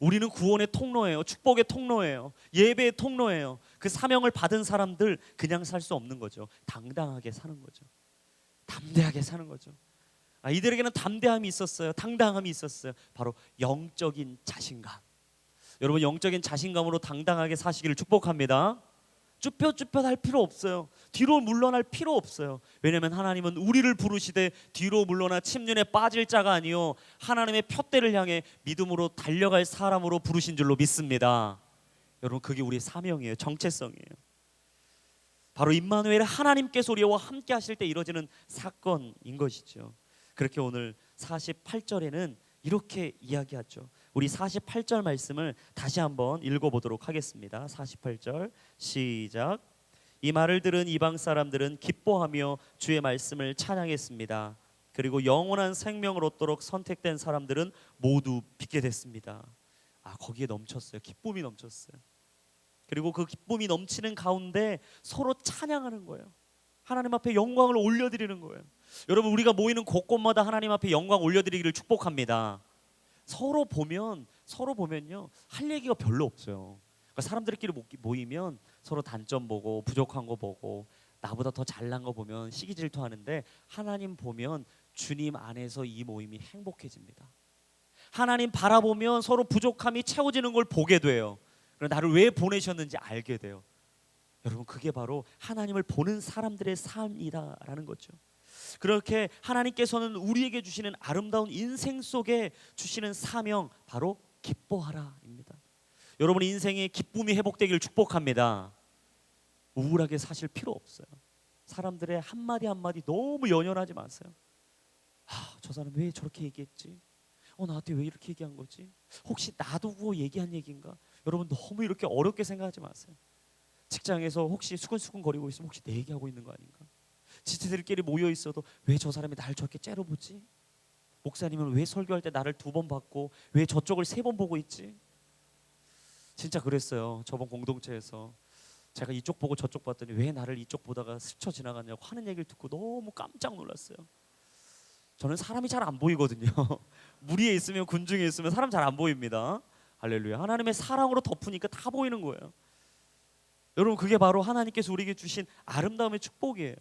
우리는 구원의 통로예요. 축복의 통로예요. 예배의 통로예요. 그 사명을 받은 사람들 그냥 살 수 없는 거죠. 당당하게 사는 거죠. 담대하게 사는 거죠. 이들에게는 담대함이 있었어요. 당당함이 있었어요. 바로 영적인 자신감. 여러분, 영적인 자신감으로 당당하게 사시기를 축복합니다. 쭈뼛쭈뼛 할 필요 없어요. 뒤로 물러날 필요 없어요. 왜냐하면 하나님은 우리를 부르시되 뒤로 물러나 침륜에 빠질 자가 아니요 하나님의 푯대를 향해 믿음으로 달려갈 사람으로 부르신 줄로 믿습니다. 여러분, 그게 우리의 사명이에요. 정체성이에요. 바로 임마누엘, 하나님께서 우리와 함께 하실 때 이루어지는 사건인 것이죠. 그렇게 오늘 48절에는 이렇게 이야기하죠. 우리 48절 말씀을 다시 한번 읽어보도록 하겠습니다. 48절 시작. 이 말을 들은 이방 사람들은 기뻐하며 주의 말씀을 찬양했습니다. 그리고 영원한 생명을 얻도록 선택된 사람들은 모두 믿게 됐습니다. 거기에 넘쳤어요. 기쁨이 넘쳤어요. 그리고 그 기쁨이 넘치는 가운데 서로 찬양하는 거예요. 하나님 앞에 영광을 올려드리는 거예요. 여러분, 우리가 모이는 곳곳마다 하나님 앞에 영광 올려드리기를 축복합니다. 서로 보면요 할 얘기가 별로 없어요. 그러니까 사람들끼리 모이면 서로 단점 보고 부족한 거 보고 나보다 더 잘난 거 보면 시기 질투하는데, 하나님 보면 주님 안에서 이 모임이 행복해집니다. 하나님 바라보면 서로 부족함이 채워지는 걸 보게 돼요. 그리고 나를 왜 보내셨는지 알게 돼요. 여러분, 그게 바로 하나님을 보는 사람들의 삶이다라는 거죠. 그렇게 하나님께서는 우리에게 주시는 아름다운 인생 속에 주시는 사명, 바로 기뻐하라입니다. 여러분, 인생에 기쁨이 회복되기를 축복합니다. 우울하게 사실 필요 없어요. 사람들의 한마디 한마디 너무 연연하지 마세요. 저 사람 왜 저렇게 얘기했지? 나한테 왜 이렇게 얘기한 거지? 혹시 나두고 얘기한 얘기인가? 여러분, 너무 이렇게 어렵게 생각하지 마세요. 직장에서 혹시 수근수근 거리고 있으면 혹시 내 얘기하고 있는 거 아닌가? 지체들끼리 모여 있어도 왜 저 사람이 나를 저렇게 째려보지? 목사님은 왜 설교할 때 나를 2번 봤고 왜 저쪽을 3번 보고 있지? 진짜 그랬어요. 저번 공동체에서 제가 이쪽 보고 저쪽 봤더니 왜 나를 이쪽 보다가 스쳐 지나갔냐고 하는 얘기를 듣고 너무 깜짝 놀랐어요. 저는 사람이 잘 안 보이거든요. 무리에 있으면, 군중에 있으면 사람 잘 안 보입니다. 할렐루야. 하나님의 사랑으로 덮으니까 다 보이는 거예요. 여러분, 그게 바로 하나님께서 우리에게 주신 아름다움의 축복이에요.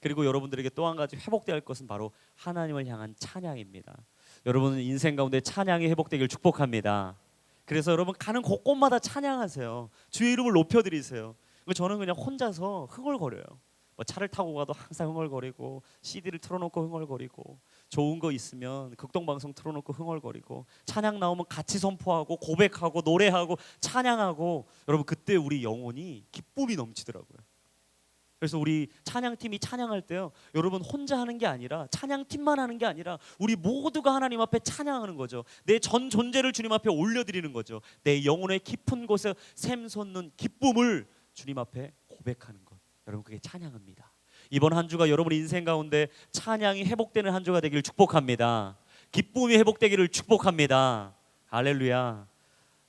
그리고 여러분들에게 또 한 가지 회복되어야 할 것은 바로 하나님을 향한 찬양입니다. 여러분은 인생 가운데 찬양이 회복되길 축복합니다. 그래서 여러분 가는 곳곳마다 찬양하세요. 주의 이름을 높여드리세요. 저는 그냥 혼자서 흥얼거려요. 뭐 차를 타고 가도 항상 흥얼거리고, CD를 틀어놓고 흥얼거리고, 좋은 거 있으면 극동방송 틀어놓고 흥얼거리고, 찬양 나오면 같이 선포하고 고백하고 노래하고 찬양하고, 여러분 그때 우리 영혼이 기쁨이 넘치더라고요. 그래서 우리 찬양팀이 찬양할 때요, 여러분 혼자 하는 게 아니라, 찬양팀만 하는 게 아니라 우리 모두가 하나님 앞에 찬양하는 거죠. 내 전 존재를 주님 앞에 올려드리는 거죠. 내 영혼의 깊은 곳에 샘솟는 기쁨을 주님 앞에 고백하는 것, 여러분 그게 찬양입니다. 이번 한 주가 여러분 인생 가운데 찬양이 회복되는 한 주가 되기를 축복합니다. 기쁨이 회복되기를 축복합니다. 할렐루야.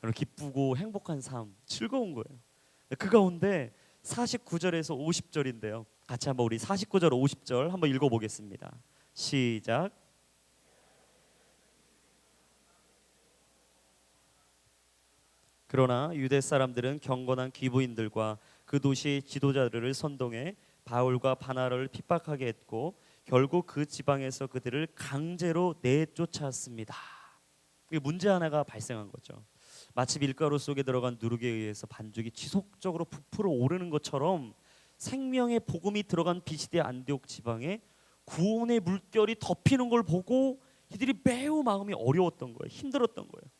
여러분 기쁘고 행복한 삶, 즐거운 거예요. 그 가운데 49절에서 50절인데요. 같이 한번 우리 49절 50절 한번 읽어보겠습니다. 시작. 그러나 유대 사람들은 경건한 귀부인들과 그 도시의 지도자들을 선동해 바울과 바나바를 핍박하게 했고, 결국 그 지방에서 그들을 강제로 내쫓았습니다. 문제 하나가 발생한 거죠. 마치 밀가루 속에 들어간 누룩에 의해서 반죽이 지속적으로 부풀어 오르는 것처럼 생명의 복음이 들어간 비시대 안디옥 지방에 구원의 물결이 덮이는 걸 보고 이들이 매우 마음이 어려웠던 거예요. 힘들었던 거예요.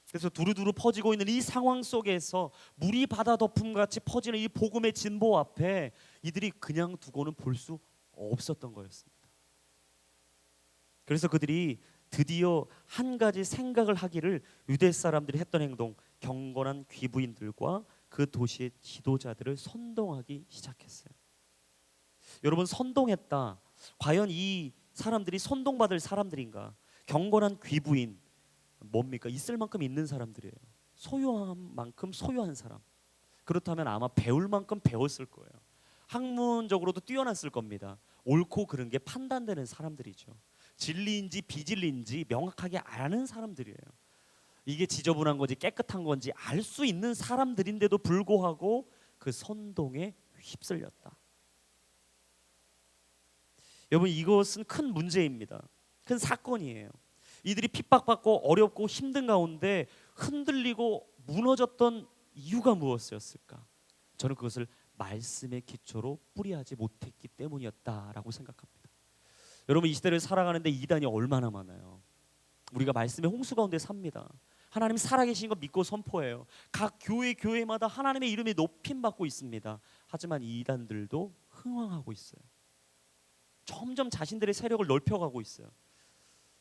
그래서 두루두루 퍼지고 있는 이 상황 속에서 물이 바다 덮음같이 퍼지는 이 복음의 진보 앞에 이들이 그냥 두고는 볼 수 없었던 거였습니다. 그래서 그들이 드디어 한 가지 생각을 하기를, 유대 사람들이 했던 행동, 경건한 귀부인들과 그 도시의 지도자들을 선동하기 시작했어요. 여러분, 선동했다. 과연 이 사람들이 선동받을 사람들인가? 경건한 귀부인 뭡니까? 있을 만큼 있는 사람들이에요. 소유한 만큼 소유한 사람. 그렇다면 아마 배울 만큼 배웠을 거예요. 학문적으로도 뛰어났을 겁니다. 옳고 그른 게 판단되는 사람들이죠. 진리인지 비진리인지 명확하게 아는 사람들이에요. 이게 지저분한 건지 깨끗한 건지 알 수 있는 사람들인데도 불구하고 그 선동에 휩쓸렸다. 여러분, 이것은 큰 문제입니다. 큰 사건이에요. 이들이 핍박받고 어렵고 힘든 가운데 흔들리고 무너졌던 이유가 무엇이었을까? 저는 그것을 말씀의 기초로 뿌리하지 못했기 때문이었다라고 생각합니다. 여러분, 이 시대를 살아가는데 이단이 얼마나 많아요. 우리가 말씀의 홍수 가운데 삽니다. 하나님 살아계신 거 믿고 선포해요. 각 교회마다 하나님의 이름이 높임받고 있습니다. 하지만 이단들도 흥왕하고 있어요. 점점 자신들의 세력을 넓혀가고 있어요.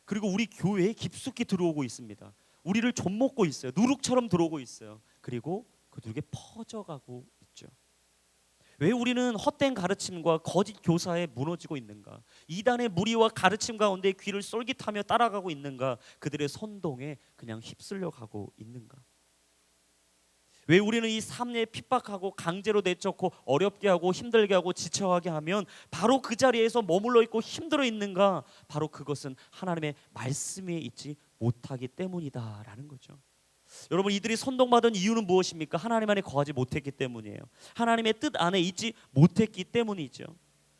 그리고 우리 교회에 깊숙이 들어오고 있습니다. 우리를 좀먹고 있어요. 누룩처럼 들어오고 있어요. 그리고 그 누룩에 퍼져가고 있죠. 왜 우리는 헛된 가르침과 거짓 교사에 무너지고 있는가? 이단의 무리와 가르침 가운데 귀를 쏠깃하며 따라가고 있는가? 그들의 선동에 그냥 휩쓸려 가고 있는가? 왜 우리는 이 삶에 핍박하고 강제로 내쫓고 어렵게 하고 힘들게 하고 지쳐하게 하면 바로 그 자리에서 머물러 있고 힘들어 있는가? 바로 그것은 하나님의 말씀에 있지 못하기 때문이다라는 거죠. 여러분, 이들이 선동받은 이유는 무엇입니까? 하나님 안에 거하지 못했기 때문이에요. 하나님의 뜻 안에 있지 못했기 때문이죠.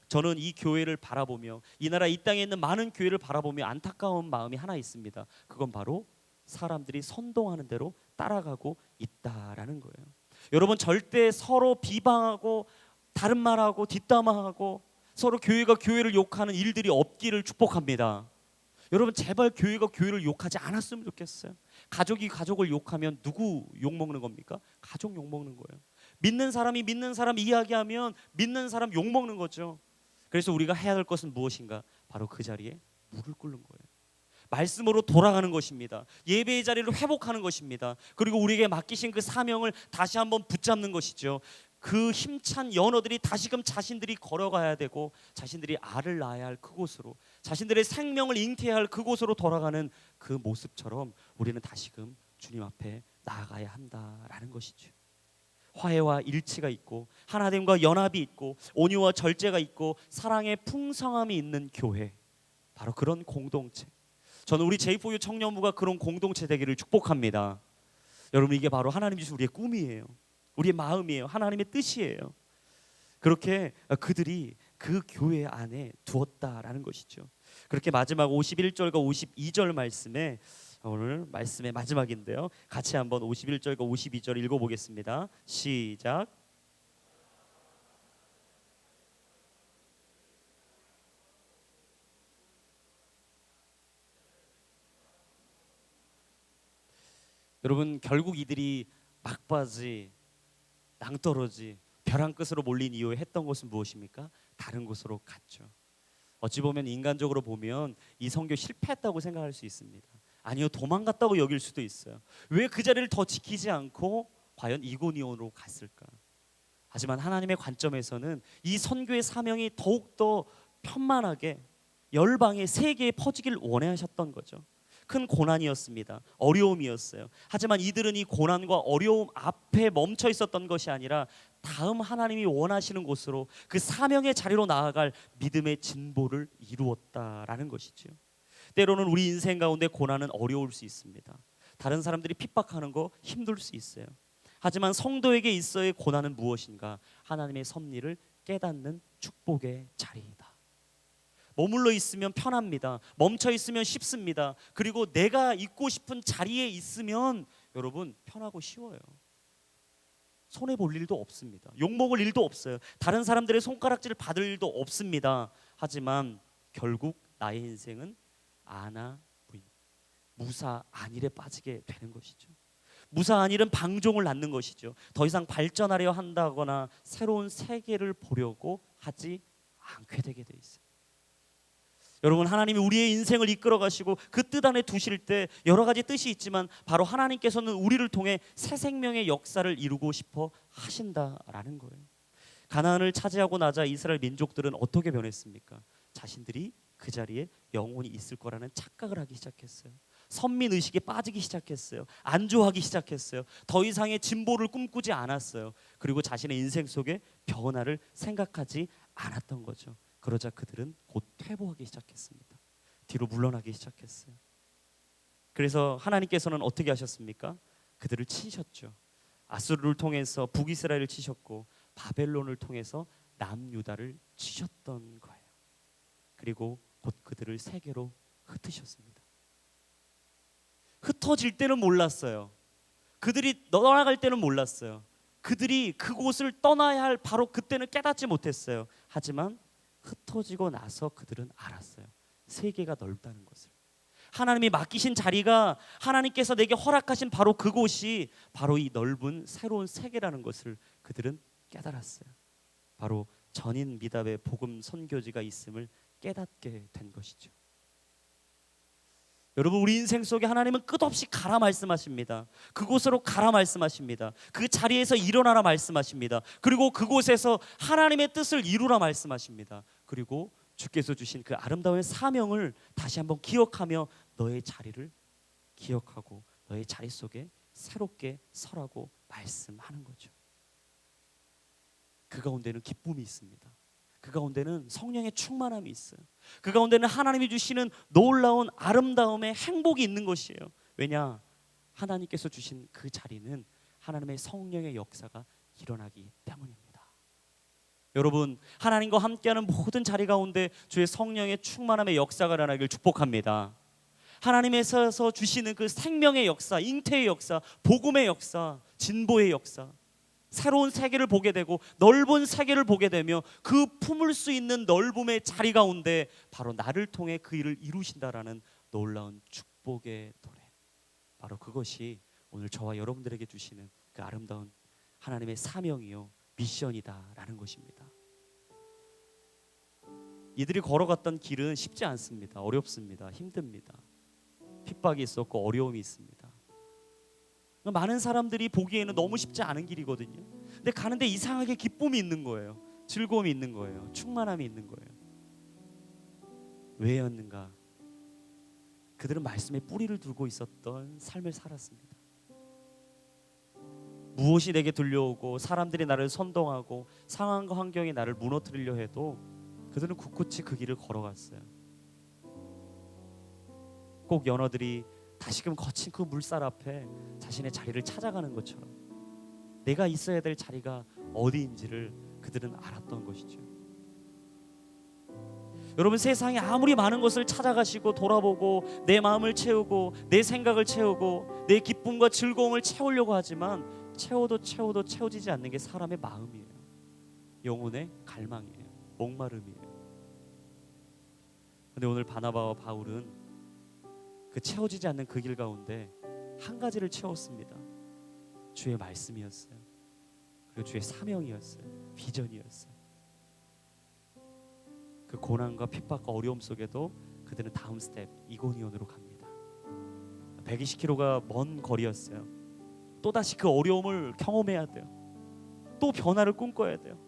저는 이 교회를 바라보며, 이 나라 이 땅에 있는 많은 교회를 바라보며 안타까운 마음이 하나 있습니다. 그건 바로 사람들이 선동하는 대로 따라가고 있다라는 거예요. 여러분, 절대 서로 비방하고 다른 말하고 뒷담화하고 서로 교회가 교회를 욕하는 일들이 없기를 축복합니다. 여러분, 제발 교회가 교회를 욕하지 않았으면 좋겠어요. 가족이 가족을 욕하면 누구 욕먹는 겁니까? 가족 욕먹는 거예요. 믿는 사람이 믿는 사람 이야기하면 믿는 사람 욕먹는 거죠. 그래서 우리가 해야 할 것은 무엇인가? 바로 그 자리에 물을 끓는 거예요. 말씀으로 돌아가는 것입니다. 예배의 자리를 회복하는 것입니다. 그리고 우리에게 맡기신 그 사명을 다시 한번 붙잡는 것이죠. 그 힘찬 연어들이 다시금 자신들이 걸어가야 되고 자신들이 알을 낳아야 할 그곳으로, 자신들의 생명을 잉태해야 할 그곳으로 돌아가는 그 모습처럼 우리는 다시금 주님 앞에 나아가야 한다라는 것이죠. 화해와 일치가 있고 하나님과 연합이 있고 온유와 절제가 있고 사랑의 풍성함이 있는 교회, 바로 그런 공동체. 저는 우리 J4U 청년부가 그런 공동체 되기를 축복합니다. 여러분, 이게 바로 하나님 주신 우리의 꿈이에요. 우리의 마음이에요. 하나님의 뜻이에요. 그렇게 그들이 그 교회 안에 두었다라는 것이죠. 그렇게 마지막 51절과 52절 말씀에, 오늘 말씀의 마지막인데요, 같이 한번 51절과 52절 읽어보겠습니다. 시작. 여러분, 결국 이들이 막바지, 낭떠러지, 벼랑 끝으로 몰린 이후에 했던 것은 무엇입니까? 다른 곳으로 갔죠. 어찌 보면 인간적으로 보면 이 선교 실패했다고 생각할 수 있습니다. 아니요, 도망갔다고 여길 수도 있어요. 왜 그 자리를 더 지키지 않고 과연 이고니온으로 갔을까? 하지만 하나님의 관점에서는 이 선교의 사명이 더욱더 편만하게 열방의 세계에 퍼지길 원하셨던 거죠. 큰 고난이었습니다. 어려움이었어요. 하지만 이들은 이 고난과 어려움 앞에 멈춰 있었던 것이 아니라 다음 하나님이 원하시는 곳으로, 그 사명의 자리로 나아갈 믿음의 진보를 이루었다라는 것이죠. 때로는 우리 인생 가운데 고난은 어려울 수 있습니다. 다른 사람들이 핍박하는 거 힘들 수 있어요. 하지만 성도에게 있어의 고난은 무엇인가? 하나님의 섭리를 깨닫는 축복의 자리이다. 머물러 있으면 편합니다. 멈춰 있으면 쉽습니다. 그리고 내가 있고 싶은 자리에 있으면 여러분 편하고 쉬워요. 손해 볼 일도 없습니다. 욕먹을 일도 없어요. 다른 사람들의 손가락질을 받을 일도 없습니다. 하지만 결국 나의 인생은 아나부인, 무사 안일에 빠지게 되는 것이죠. 무사 안일은 방종을 낳는 것이죠. 더 이상 발전하려 한다거나 새로운 세계를 보려고 하지 않게 되게 돼 있어요. 여러분, 하나님이 우리의 인생을 이끌어 가시고 그 뜻 안에 두실 때 여러 가지 뜻이 있지만 바로 하나님께서는 우리를 통해 새 생명의 역사를 이루고 싶어 하신다라는 거예요. 가나안을 차지하고 나자 이스라엘 민족들은 어떻게 변했습니까? 자신들이 그 자리에 영원히 있을 거라는 착각을 하기 시작했어요. 선민 의식에 빠지기 시작했어요. 안주하기 시작했어요. 더 이상의 진보를 꿈꾸지 않았어요. 그리고 자신의 인생 속에 변화를 생각하지 않았던 거죠. 그러자 그들은 곧 퇴보하기 시작했습니다. 뒤로 물러나기 시작했어요. 그래서 하나님께서는 어떻게 하셨습니까? 그들을 치셨죠. 아수르를 통해서 북이스라엘을 치셨고 바벨론을 통해서 남유다를 치셨던 거예요. 그리고 곧 그들을 세계로 흩으셨습니다. 흩어질 때는 몰랐어요. 그들이 떠나갈 때는 몰랐어요. 그들이 그곳을 떠나야 할 바로 그때는 깨닫지 못했어요. 하지만 흩어지고 나서 그들은 알았어요. 세계가 넓다는 것을. 하나님이 맡기신 자리가, 하나님께서 내게 허락하신 바로 그곳이 바로 이 넓은 새로운 세계라는 것을 그들은 깨달았어요. 바로 전인 미답의 복음 선교지가 있음을 깨닫게 된 것이죠. 여러분, 우리 인생 속에 하나님은 끝없이 가라 말씀하십니다. 그곳으로 가라 말씀하십니다. 그 자리에서 일어나라 말씀하십니다. 그리고 그곳에서 하나님의 뜻을 이루라 말씀하십니다. 그리고 주께서 주신 그 아름다운 사명을 다시 한번 기억하며 너의 자리를 기억하고 너의 자리 속에 새롭게 서라고 말씀하는 거죠. 그 가운데는 기쁨이 있습니다. 그 가운데는 성령의 충만함이 있어요. 그 가운데는 하나님이 주시는 놀라운 아름다움의 행복이 있는 것이에요. 왜냐? 하나님께서 주신 그 자리는 하나님의 성령의 역사가 일어나기 때문입니다. 여러분, 하나님과 함께하는 모든 자리 가운데 주의 성령의 충만함의 역사가 일어나길 축복합니다. 하나님께서 주시는 그 생명의 역사, 잉태의 역사, 복음의 역사, 진보의 역사, 새로운 세계를 보게 되고 넓은 세계를 보게 되며 그 품을 수 있는 넓음의 자리 가운데 바로 나를 통해 그 일을 이루신다라는 놀라운 축복의 노래, 바로 그것이 오늘 저와 여러분들에게 주시는 그 아름다운 하나님의 사명이요 미션이다라는 것입니다. 이들이 걸어갔던 길은 쉽지 않습니다. 어렵습니다. 힘듭니다. 핍박이 있었고 어려움이 있습니다. 많은 사람들이 보기에는 너무 쉽지 않은 길이거든요. 근데 가는데 이상하게 기쁨이 있는 거예요. 즐거움이 있는 거예요. 충만함이 있는 거예요. 왜였는가? 그들은 말씀에 뿌리를 두고 있었던 삶을 살았습니다. 무엇이 내게 들려오고 사람들이 나를 선동하고 상황과 환경이 나를 무너뜨리려 해도 그들은 굳굳이 그 길을 걸어갔어요. 꼭 연어들이 다시금 거친 그 물살 앞에 자신의 자리를 찾아가는 것처럼 내가 있어야 될 자리가 어디인지를 그들은 알았던 것이죠. 여러분, 세상에 아무리 많은 것을 찾아가시고 돌아보고 내 마음을 채우고 내 생각을 채우고 내 기쁨과 즐거움을 채우려고 하지만 채워도 채워지지 않는 게 사람의 마음이에요. 영혼의 갈망이에요. 목마름이에요. 근데 오늘 바나바와 바울은 그 채워지지 않는 그 길 가운데 한 가지를 채웠습니다. 주의 말씀이었어요. 그리고 주의 사명이었어요. 비전이었어요. 그 고난과 핍박과 어려움 속에도 그들은 다음 스텝 이고니온으로 갑니다. 120km가 먼 거리였어요. 또다시 그 어려움을 경험해야 돼요. 또 변화를 꿈꿔야 돼요.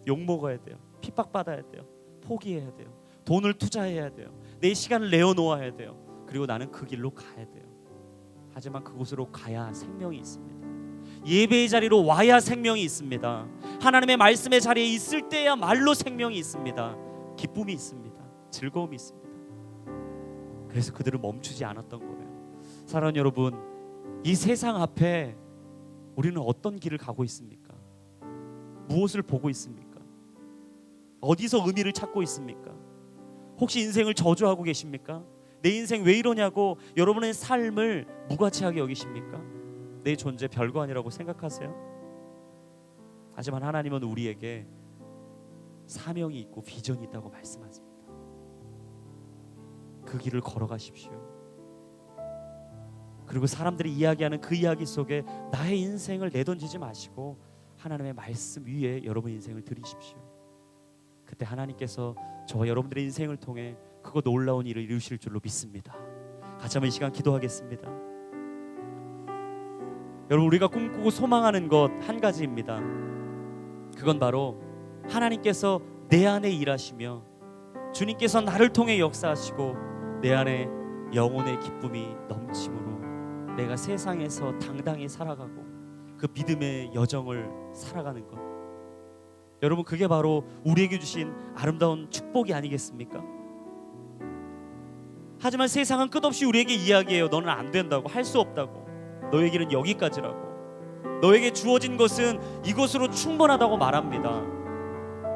욕먹어야 돼요. 핍박받아야 돼요. 포기해야 돼요. 돈을 투자해야 돼요. 내 시간을 내어놓아야 돼요. 그리고 나는 그 길로 가야 돼요. 하지만 그곳으로 가야 생명이 있습니다. 예배의 자리로 와야 생명이 있습니다. 하나님의 말씀의 자리에 있을 때야말로 생명이 있습니다. 기쁨이 있습니다. 즐거움이 있습니다. 그래서 그들은 멈추지 않았던 거예요. 사랑하는 여러분, 이 세상 앞에 우리는 어떤 길을 가고 있습니까? 무엇을 보고 있습니까? 어디서 의미를 찾고 있습니까? 혹시 인생을 저주하고 계십니까? 내 인생 왜 이러냐고 여러분의 삶을 무가치하게 여기십니까? 내 존재 별거 아니라고 생각하세요? 하지만 하나님은 우리에게 사명이 있고 비전이 있다고 말씀하십니다. 그 길을 걸어가십시오. 그리고 사람들이 이야기하는 그 이야기 속에 나의 인생을 내던지지 마시고 하나님의 말씀 위에 여러분 인생을 드리십시오. 그때 하나님께서 저와 여러분들의 인생을 통해 그거 놀라운 일을 이루실 줄로 믿습니다. 같이 한번 이 시간 기도하겠습니다. 여러분, 우리가 꿈꾸고 소망하는 것 한 가지입니다. 그건 바로 하나님께서 내 안에 일하시며 주님께서 나를 통해 역사하시고 내 안에 영혼의 기쁨이 넘침으로 내가 세상에서 당당히 살아가고 그 믿음의 여정을 살아가는 것. 여러분, 그게 바로 우리에게 주신 아름다운 축복이 아니겠습니까? 하지만 세상은 끝없이 우리에게 이야기해요. 너는 안 된다고, 할 수 없다고, 너의 길은 여기까지라고, 너에게 주어진 것은 이것으로 충분하다고 말합니다.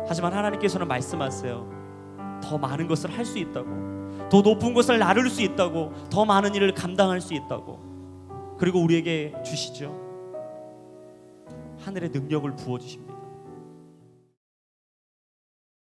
하지만 하나님께서는 말씀하세요. 더 많은 것을 할 수 있다고, 더 높은 것을 나를 수 있다고, 더 많은 일을 감당할 수 있다고. 그리고 우리에게 주시죠. 하늘의 능력을 부어주십니다.